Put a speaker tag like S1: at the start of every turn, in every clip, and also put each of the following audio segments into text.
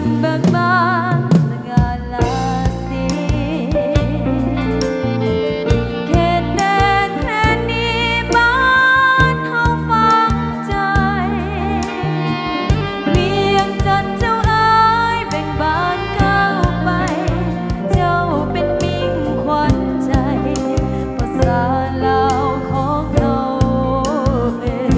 S1: นเบิกบานสง่าราศีเขตแดนแคว้นนี้บ้านเฮาฝังใจเวียงจันทน์เจ้าเอ๋ยเบ่งบานก้าวไปเจ้าเป็นมิ่งขวัญใจภาษาลาวของเฮาเอง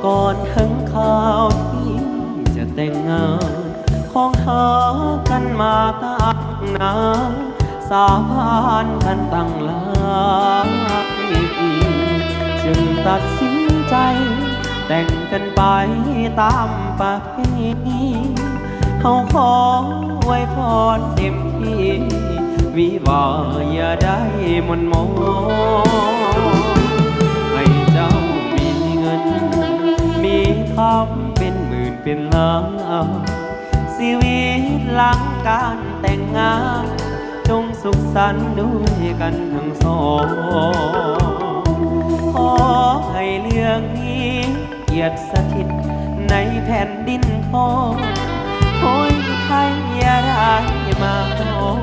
S2: ก่อนถึงข่าวที่จะแต่งงานของหากันมาตั้งนานสาบานกันตั้งหลายปีจึงตัดสินใจแต่งกันไปตามประเพณีเขาขอไว้พรเต็มที่วิวาอย่าได้มนมองให้เจ้ามีเงินมีคำเป็นหมื่นเป็นล้านชีวิตหลังการแต่งงานจงสุขสันต์ด้วยกันทั้งสองขอให้เรื่องนี้เกียรติสถิตในแผ่นดินทองโอยไทยอย่าได้มาต้อง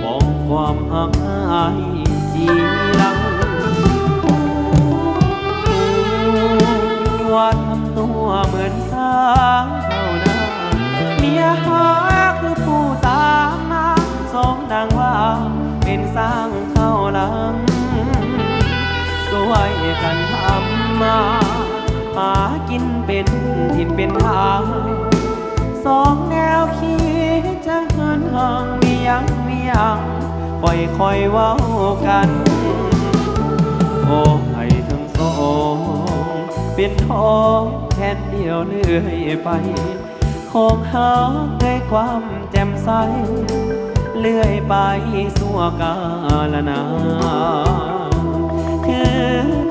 S2: มองความหักหายจีหลังว่าทำตัวเหมือนสาวเท่านั้นเมียหาคือผู้ตามมาสมดังว่าเป็นสร้างเข้าหลังสวยกันทำมาหากินเป็นทินเป็นทางสองแนวคิดจะเหินห่างมียังค่อยเว้ากันขอให้ทั้งสองเป็นทองแค่เดียวเลื่อยไปของหาด้วยความแจ่มใสเลื่อยไปสู่กาลนานคือ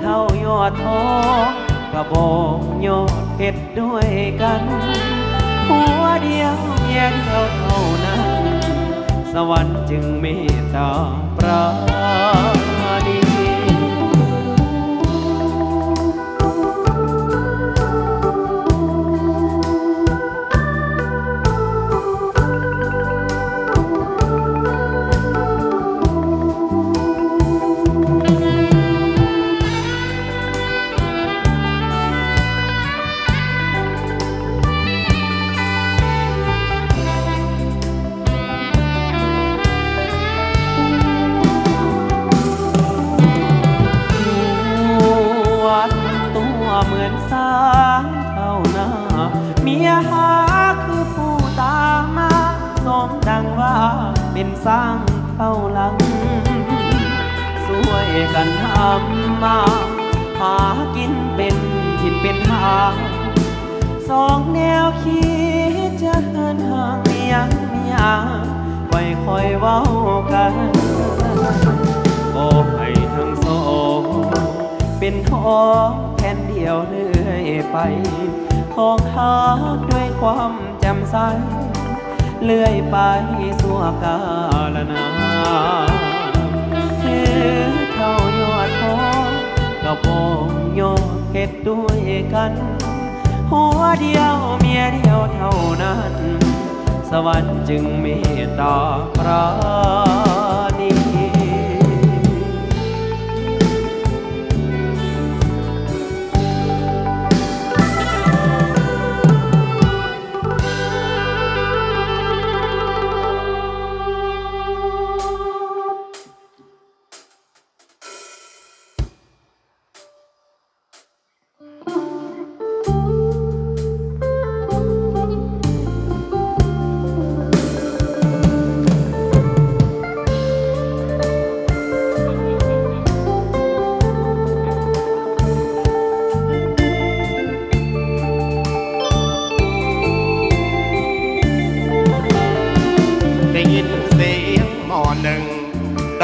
S2: เท่ายอดทองกระบอกยอดเพชรด้วยกันหัวเดียวเมียเดียวเท่านั้นสวรรค์จึงเมตตาปราณีเหมือนสางเท่านาเมียหาคือผู้ตามมาสมดังว่าเป็นสร้างเข้าหลังสวยกันทำมาหากินเป็นทินเป็นทางสองแนวคิดจะเหินห่างมียังค่อยเว้ากันขอให้ทั้งสองเป็นทองแผ่นเดียวเลื่อยไปของหาด้วยความแจ่มใสเลื่อยไปสู่กาลนานคือเท่ายอดทองกระบอกยอดเพชรด้วยกันหัวเดียวเมียเดียวเท่านั้นสวรรค์จึงเมตตาปราณี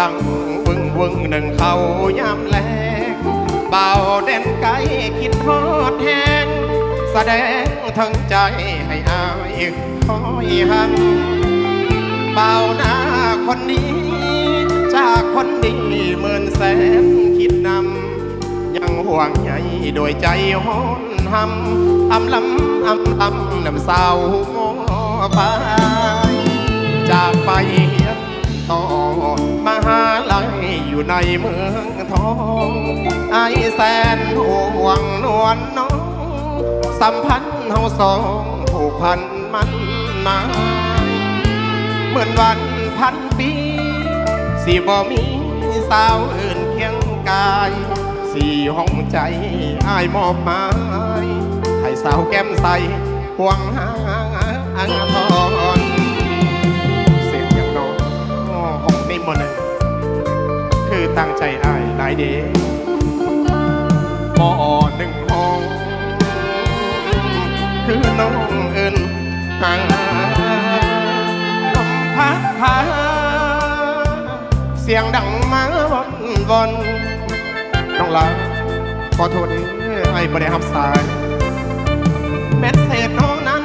S2: ดังวึงวึงหนึ่งเขายามแลงเบาเด่นไกลคิดทอดแหงแสดงทั้งใจให้อายคอยหันเบาหน้าคนนี้จากคนดีหมื่นแสนคิดนำยังห่วงใยโดยใจฮ้อนหำลำน้ำเศร้าไปจากไปต่อมหาลัยอยู่ในเมืองทองไอแสนห่วงนวลน้องสัมพันธ์เฮาสองผูกพันมันนายเหมือนวันพันปีสิบ่มีสาวอื่นเคียงกายสิ
S3: สี่ห้องใจอายมอบหมายให้สาวแก้มใสห่วงหาพรเสียงอย่างน้องห้องนี้หมดเลยคือตั้งใจอายหลายเดมอหนึ่งห้องคือน้องเอิญหางลมพัดพาเสียงดังมาวนน้องลาขอโทษไอ้บ่ได้รับสายแมสเซจน้องนั้น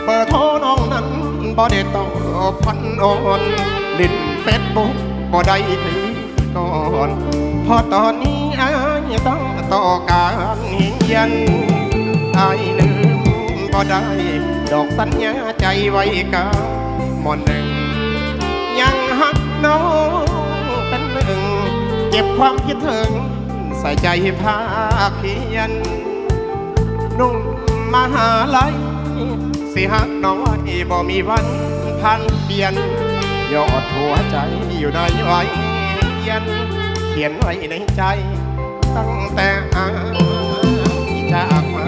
S3: เบอร์โทรน้องนั้นบ่ได้ตอบพันอ่อนลิ้นเฟซบุ๊กบ่ได้ถือก่อนพอตอนนี้อายต้องต่อการเฮียนอายลืมบ่ได้ดอกสัญญาใจไว้กับหมอหนึ่งยังหักน้องเป็นหนึ่งเก็บความคิดถึงใส่ใจภาคเขียนนุ่งมหาลัยสิหักน้องไว้บ่มีวันพันเปลี่ยนยอดหัวใจอยู่ในไว้ยันเขียนไว้ในใจตั้งแต่จากมา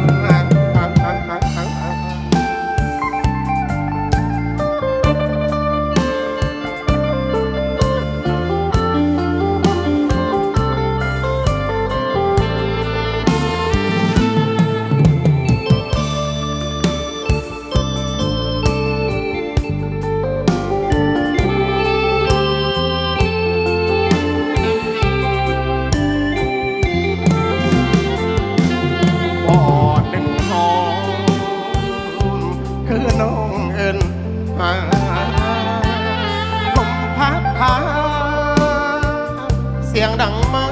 S3: เสียงดังมา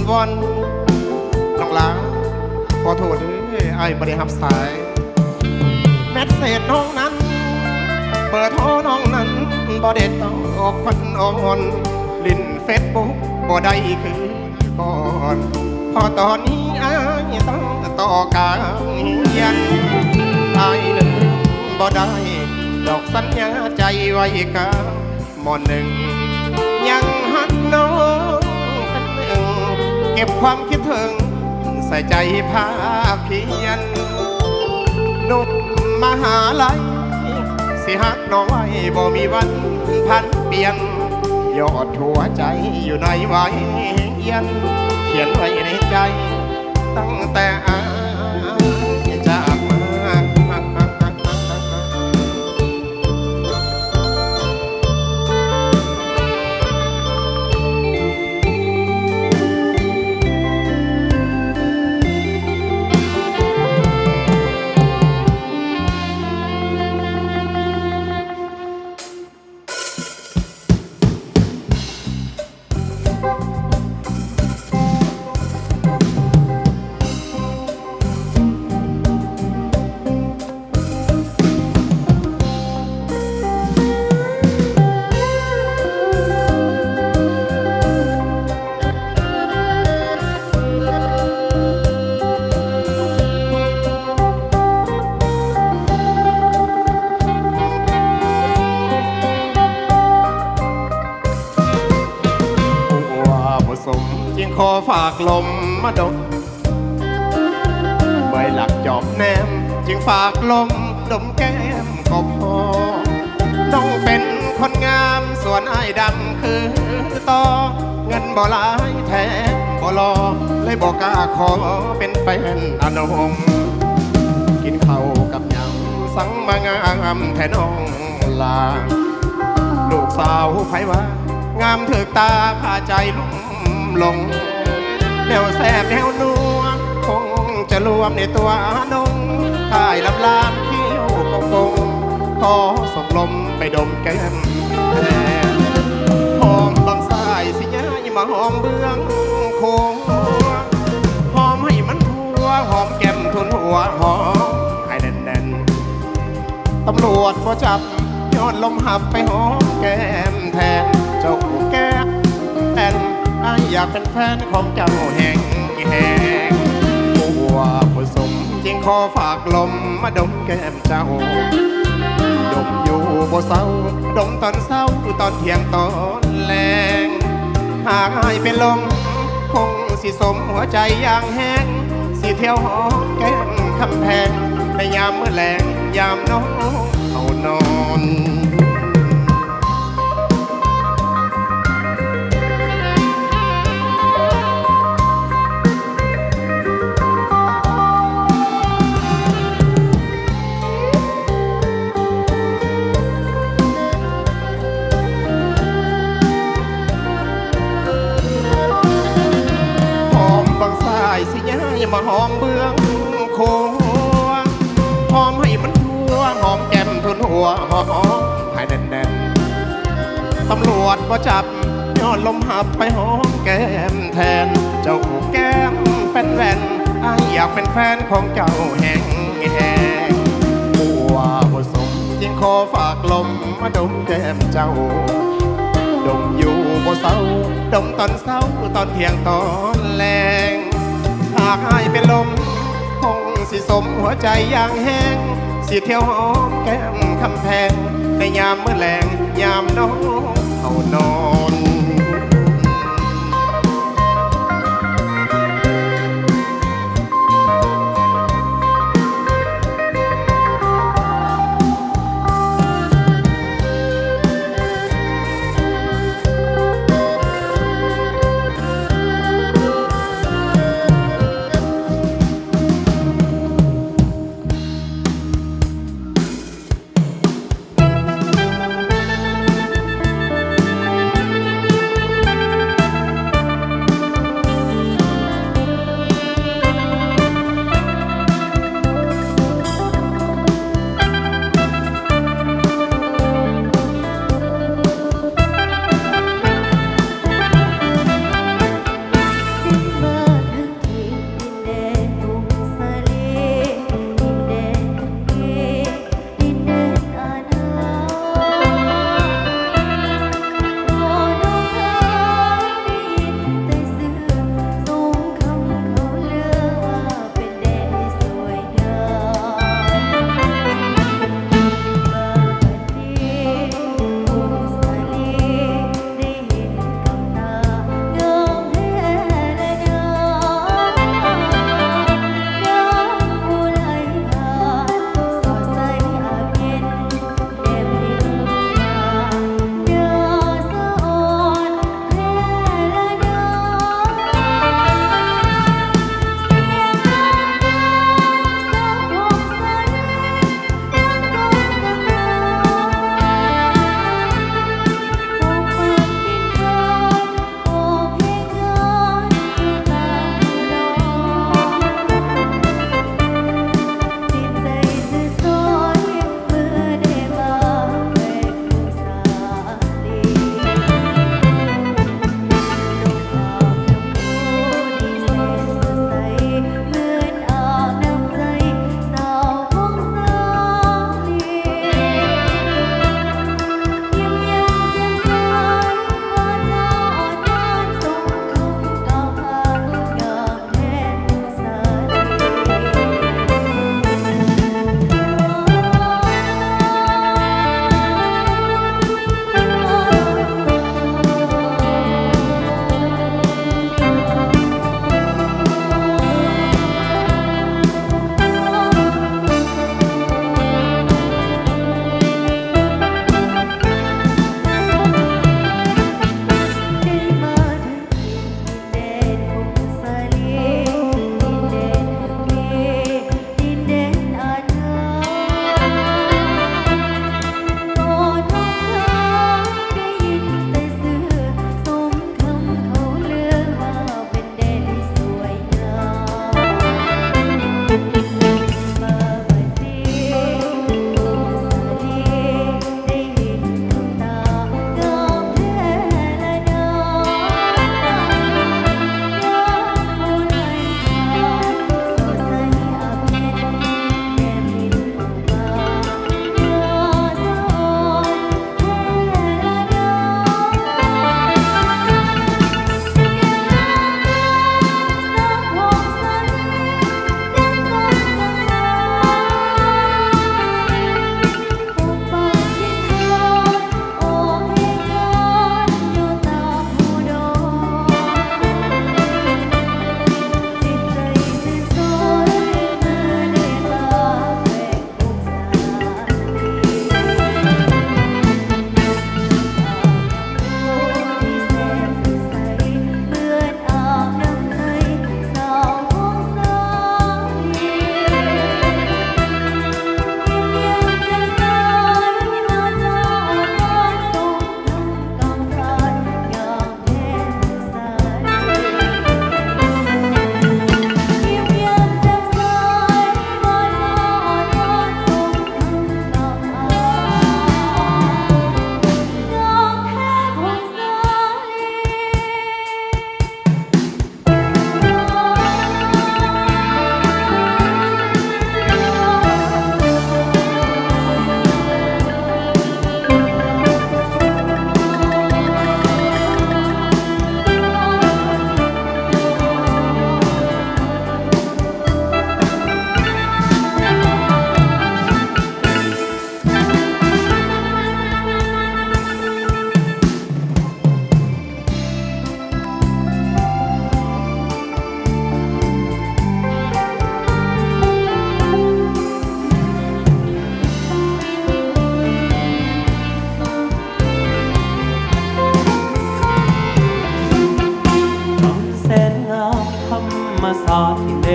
S3: วนน้องลาขอโทษไอ้บ่ได้รับสายแมสเซจน้องนั้นเบอร์โทรน้องนั้นบ่ได้ตอบพันอ่อนลิ้นเฟซบุ๊กบ่ได้คือก่อนพอตอนนี้ไอ้ต้องต่อการเฮียนไอ้ลืมบ่ได้ดอกสัญญาใจไว้กับหมอหนึ่งยังหักน้องเป็นหนึ่งเก็บความคิดถึงใส่ใจภาคเพียนนุ่มมหาลัยสิหักน้องไว้บ่มีวันพันเปลี่ยนยอดหัวใจอยู่ในไว้เย็นเขียนไว้ในใจตั้งแต่จากมาจึงขอฝากลมมาดมเมื่อยหลักจอบแนมจึงฝากลมดมแก้มก็พอน้องเป็นคนงามส่วนไอ้ดำคือต่อเงินบ่หลายแถมบ่รอเลยบอกกล้าขอเป็นแฟนอนงกินข้าวกับยำสังมางามแทนน้องลาลูกสาวไผว่างามถึกตาพาใจลงแนวแสบแนวนัวคงจะรวมในตัวนงถ่ายลำลามเขี้ยวกงกงขอส่งลมไปดมแก้มแทนหอมบางสายสิย้ายมาหอมเบื้องโค้งหอมให้มันทั่วหอมแก้มทุนหัวหอมให้แน่นๆตำรวจก็จับย้อนลมหับไปหอมแก้มแทนเจ้าแก้มแทนอยากเป็นแฟนของเจ้าแห่งบัวผสมจึงขอฝากลมมาดมแก้มเจ้าดมอยู่บ่เศร้าดมตอนเศร้าตอนเที่ยงตอนแลงหากให้เป็นลม คงสิสมหัวใจอย่างแห้งสิเที่ยวหอมแก้มคำแพงในยามเมื่อแลงยามน้องเขานอน หอมบางสายสิย้ายมาหอมเบื้องโคงหอมให้มันทั่วหอมแก้มทุนหัวหอมให้แน่นๆตำรวจบ่จับย้อนลมหับไปหอมแก้มแทน เจ้าผูกแก้มเป็นแว่นอ้ายอยากเป็นแฟนของเจ้าแห่งแห่งบัวบ่สมจึงขอฝากลมมาดมแก้มเจ้า ดมอยู่บ่เศร้าดมตอนเศร้าตอนเที่ยงตอนแลงหากอายเป็นลมคงสิสมหัวใจอย่างแห้งสิเที่ยวหอมแก้มคำแพงในยามมื้อแลงยามน้องเขานอน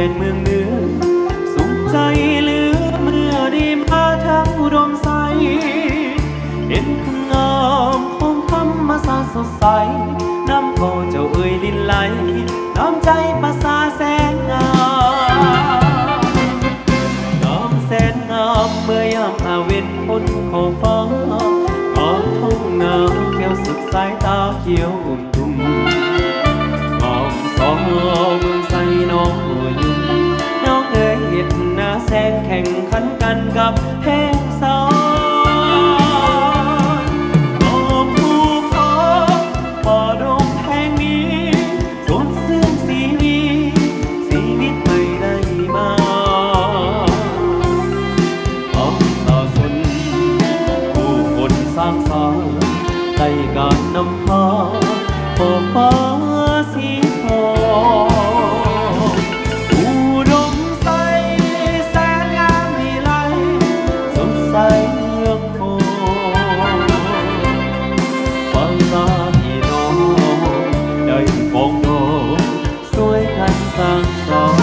S2: นเมืองเหนือสุขใจเหลือเมื่อได้มาทั้งอุดมใสเห็นคุณงามของธรรมศาสตร์สดใสน้ำโพเจ้าเอ่ยลินไหลน้ำใจภาษาแสนงามน้ำแสนงามเมื่อยามอาเวนพ้นขอบฟ้าขอบทุ่งนาเขียวสุดสายตาเขียวอุ่มทุ่มมองสองเมืองใสน้องหัวยุ่งน้องเอ่ยเห็ดหน้าแสงแข่งขันกันกับเพลงสาวป่าดงแห่งนี้สดชื่นสีวีชีวิตไม่ได้มาเอาสาวสนผู้คนสร้างสรรค์ใต้การนำพาขอบฟ้าสีทองอุดมใสแสนงามวิไลสดใสเมืองโพฟังลาได้ปองโดสวยกันสร้างสรรค์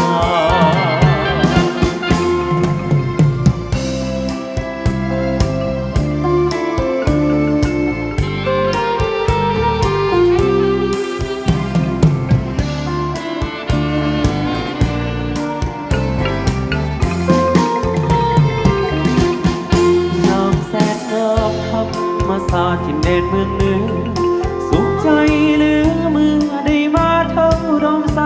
S2: น้ำแสนงามธรรมศาสตร์ถิ่นแดนเมืองเหนือสุขใจเหลือเมื่อได้มาเท่าดมใส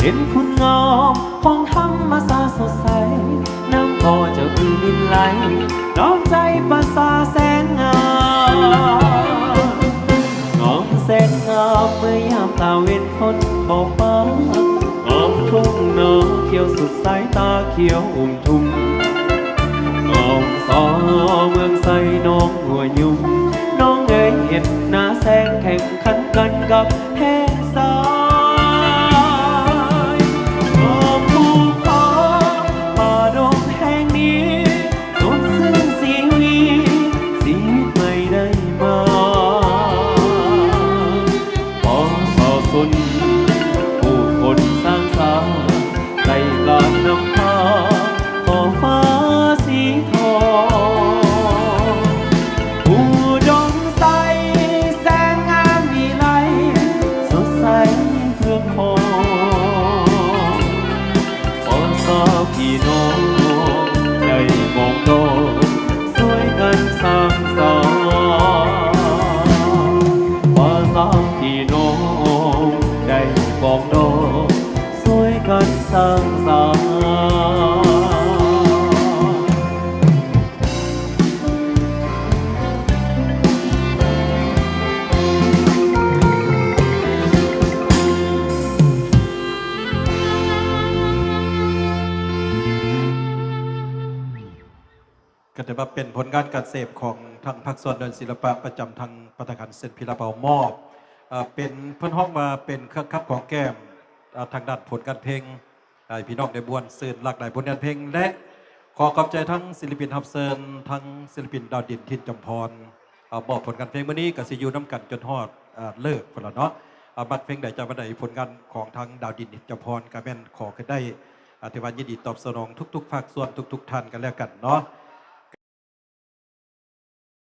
S2: เห็นคุณงามของธรรมศาสตร์สดใสน้ำพอจะอื้อลินไหลน้อมใจภาษาแสนงามน้องแสนงามเมื่อยามตาเว้นคนขอบฟ้าขอบทุ่งนาเขียวสุดสายตาเขียวอุ่มทุ่มน้องสอเมืองใสน้องหัวยุ่งน้องเอ๋ยเห็นหน้าแสงแข่งขันกันกับเพศสายขอบภูเขาป่าดงแห่งนี้สดชื่นสีวีชีวิตไม่ได้มาปองสาวสนผู้คนสร้างสรรค์ในการนำพาขอบฟ้าสีทองอุดมใสแสนงามวิไลสดใสเพื่อพอปองสาวพี่น้องได้มองโลกสวยกันสร้างสรรค์ว่าสาวพี่น้องได้มองโลกสวยกันสร้างสรรค์
S4: ก็ถือว่าเป็นผลงานการเสพของทางภาคส่วนเดินศิลปะประจำทางปฐการเซนพิลาเปามอบเป็นเพื่อนห้องมาเป็นเครื่องคับของแก้มทางด้านผลการเพลงพี่น้องได้บวนสื่อหลากหลายผลงานเพลงและขอขอบใจทั้งศิลปินฮับเซินทั้งศิลปินดาวดินทินจำพรบอกผลงานเพลงวันนี้กับซียูน้ำกันจนฮอดเลิกคนละเนาะบัดเพลงใดจะบัดใดผลงานของทางดาวดินทินจำพรกับแม่นขอกันได้เทวันยินดีตอบสนองทุกๆภาคส่วนทุกๆท่านกันแล้วกันเนาะ